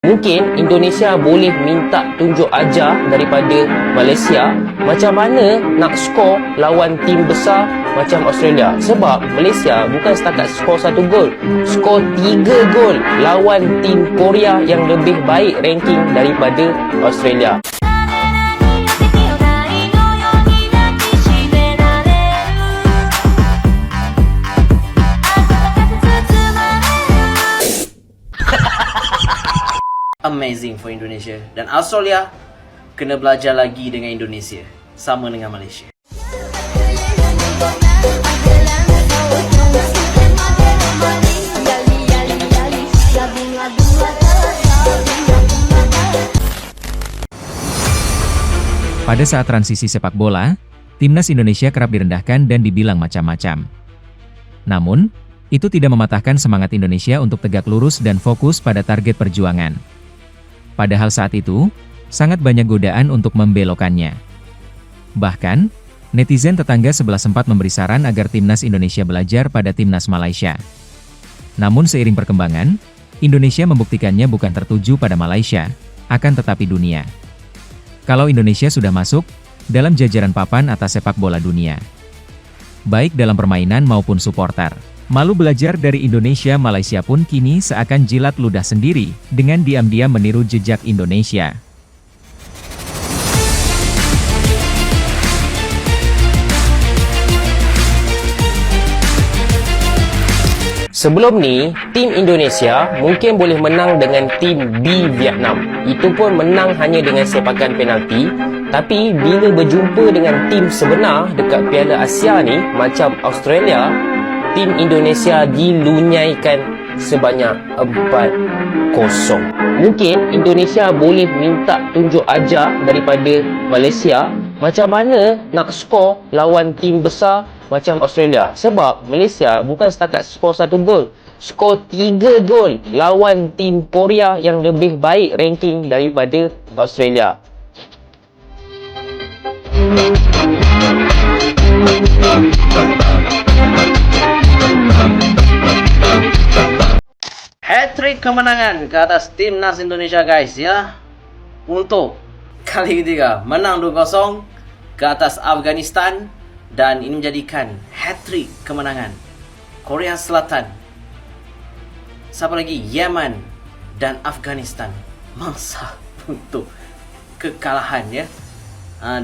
Mungkin Indonesia boleh minta tunjuk ajar daripada Malaysia macam mana nak skor lawan tim besar macam Australia. Sebab Malaysia bukan setakat skor 1 gol, skor 3 gol lawan tim Korea yang lebih baik ranking daripada Australia. Amazing for Indonesia. Dan Australia kena belajar lagi dengan Indonesia, sama dengan Malaysia. Pada saat transisi sepak bola, timnas Indonesia kerap direndahkan dan dibilang macam-macam. Namun, itu tidak mematahkan semangat Indonesia untuk tegak lurus dan fokus pada target perjuangan. Padahal saat itu, sangat banyak godaan untuk membelokkannya. Bahkan, netizen tetangga sebelah sempat memberi saran agar timnas Indonesia belajar pada timnas Malaysia. Namun seiring perkembangan, Indonesia membuktikannya bukan tertuju pada Malaysia, akan tetapi dunia. Kalau Indonesia sudah masuk dalam jajaran papan atas sepak bola dunia, baik dalam permainan maupun suporter. Malu belajar dari Indonesia, Malaysia pun kini seakan jilat ludah sendiri dengan diam-diam meniru jejak Indonesia. Sebelum ni, tim Indonesia mungkin boleh menang dengan tim B Vietnam. Itu pun menang hanya dengan sepakan penalti. Tapi bila berjumpa dengan tim sebenar dekat Piala Asia ni, macam Australia, tim Indonesia dilunyaikan sebanyak 4-0. Mungkin Indonesia boleh minta tunjuk ajar daripada Malaysia macam mana nak skor lawan tim besar macam Australia. Sebab Malaysia bukan setakat skor 1 gol, skor 3 gol lawan tim Korea yang lebih baik ranking daripada Australia. Hat-trick kemenangan ke atas timnas Indonesia guys ya. Untuk kali ketiga menang 2-0 ke atas Afghanistan. Dan ini menjadikan hat-trick kemenangan Korea Selatan, siapa lagi, Yemen dan Afghanistan mangsa untuk kekalahan ya.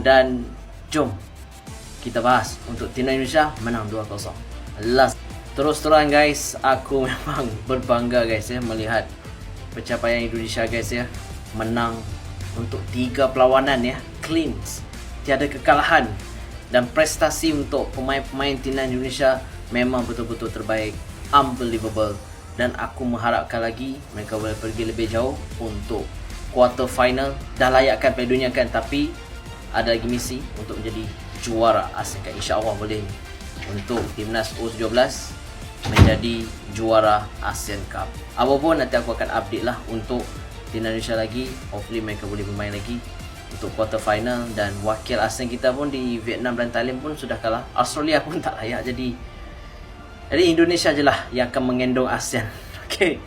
Dan jom kita bahas untuk timnas Indonesia menang 2-0. Terus terang guys, aku memang berbangga guys ya melihat pencapaian Indonesia guys ya, menang untuk 3 perlawanan ya, clean, tiada kekalahan. Dan prestasi untuk pemain-pemain timnas Indonesia memang betul-betul terbaik, unbelievable. Dan aku mengharapkan lagi mereka boleh pergi lebih jauh untuk quarter final. Dah layakkan Piala Dunia kan, tapi ada lagi misi untuk menjadi juara ASEAN Cup. InsyaAllah boleh untuk timnas U17 menjadi juara ASEAN Cup. Apapun nanti aku akan update lah untuk timnas Indonesia lagi. Hopefully mereka boleh bermain lagi untuk quarter final. Dan wakil ASEAN kita pun di Vietnam dan Thailand pun sudah kalah. Australia pun tak layak. Jadi Indonesia je lah yang akan mengendong ASEAN. Okay.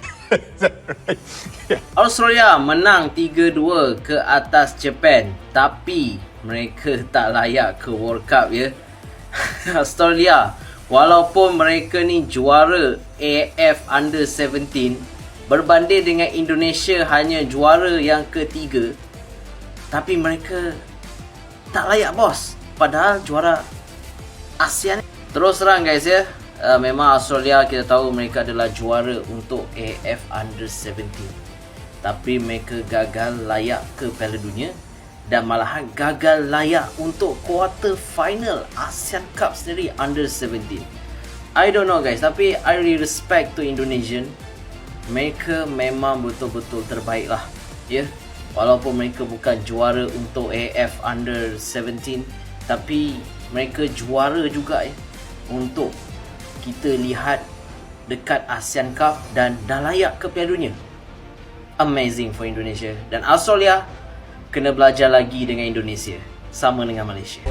Australia menang 3-2 ke atas Japan, tapi mereka tak layak ke World Cup ya. Australia, walaupun mereka ni juara AFF Under 17, berbanding dengan Indonesia hanya juara yang ketiga, tapi mereka tak layak bos, padahal juara ASEAN. Terus terang guys ya, memang Australia kita tahu mereka adalah juara untuk AFF Under 17, tapi mereka gagal layak ke Piala Dunia dan malahan gagal layak untuk quarter final ASEAN Cup sendiri Under 17. I don't know guys, tapi I really respect to Indonesian. Mereka memang betul-betul terbaik lah ya. Walaupun mereka bukan juara untuk AFF Under 17, tapi mereka juara juga ya untuk kita lihat dekat ASEAN Cup dan dah layak ke Piala Dunia. Amazing for Indonesia. Dan Australia kena belajar lagi dengan Indonesia, sama dengan Malaysia.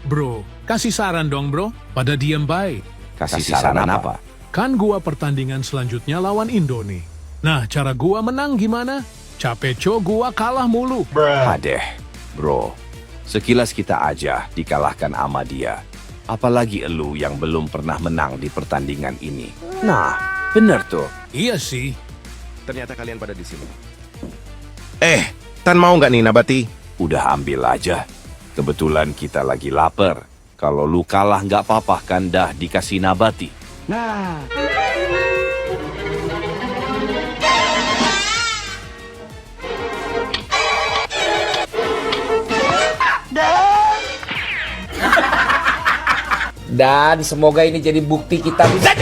Bro, kasih saran dong bro, pada diem baik. Kasih saran apa? Kan gua pertandingan selanjutnya lawan Indo nih. Nah, cara gua menang gimana? Capeco gua kalah mulu. Hadeh, bro. Sekilas kita aja dikalahkan sama dia. Apalagi elu yang belum pernah menang di pertandingan ini. Nah, bener tuh. Iya sih. Ternyata kalian pada di sini. Tan mau nggak nih Nabati? Udah ambil aja. Kebetulan kita lagi lapar. Kalau lu kalah nggak apa-apa kan dah dikasih nabati. Dan semoga ini jadi bukti kita bisa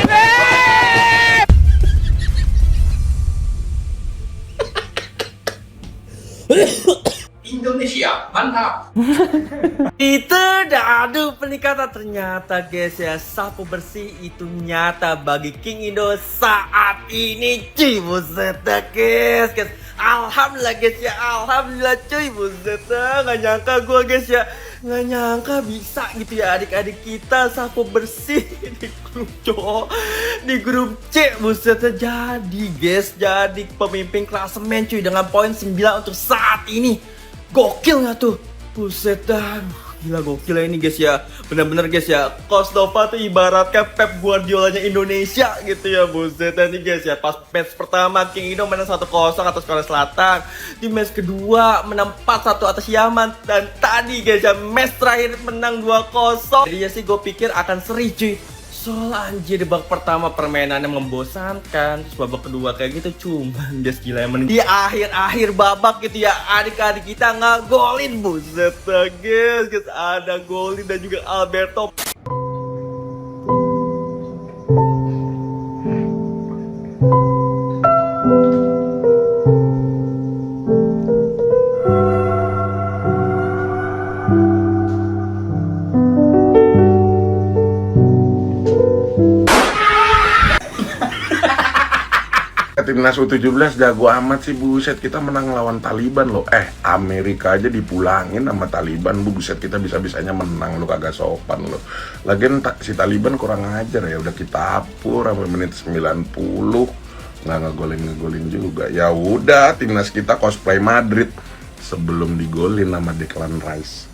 Itu dah aduh peningkatan ternyata guys ya, sapu bersih itu nyata bagi King Indo saat ini cuy. Buset dah guys. Alhamdulillah guys ya, alhamdulillah cuy. Buset dah, gak nyangka gue guys ya, gak nyangka bisa gitu ya adik-adik kita sapu bersih di grup cowok, di grup C. Buset dah, jadi guys, jadi pemimpin klasemen cuy dengan poin 9 untuk saat ini. Gokil gak tuh? Buset dah, gila gokil ini guys ya. Bener-bener guys ya, Kostova tuh ibaratkan Pep Guardiolanya Indonesia gitu ya. Buset dah nih guys ya, pas match pertama King Indo menang 1-0 atas Korea Selatan. Di match kedua menang 4-1 atas Yaman. Dan tadi guys ya, match terakhir menang 2-0. Jadi ya sih gue pikir akan seri cuy. Soal anjir di babak pertama permainannya membosankan, terus babak kedua kayak gitu cuman guys gila yang di akhir-akhir babak gitu ya adik-adik kita nggak golin. Buset dah guys, ada golin dan juga Alberto. Timnas U17 jago amat sih, buset, kita menang lawan Taliban loh. Amerika aja dipulangin sama Taliban, buset, kita bisa-bisanya menang, lu kagak sopan lo. Lagian si Taliban kurang ajar ya, udah kita hapur sampai menit 90 nggak ngegolin juga. Ya udah, timnas kita cosplay Madrid sebelum digolin sama Declan Rice.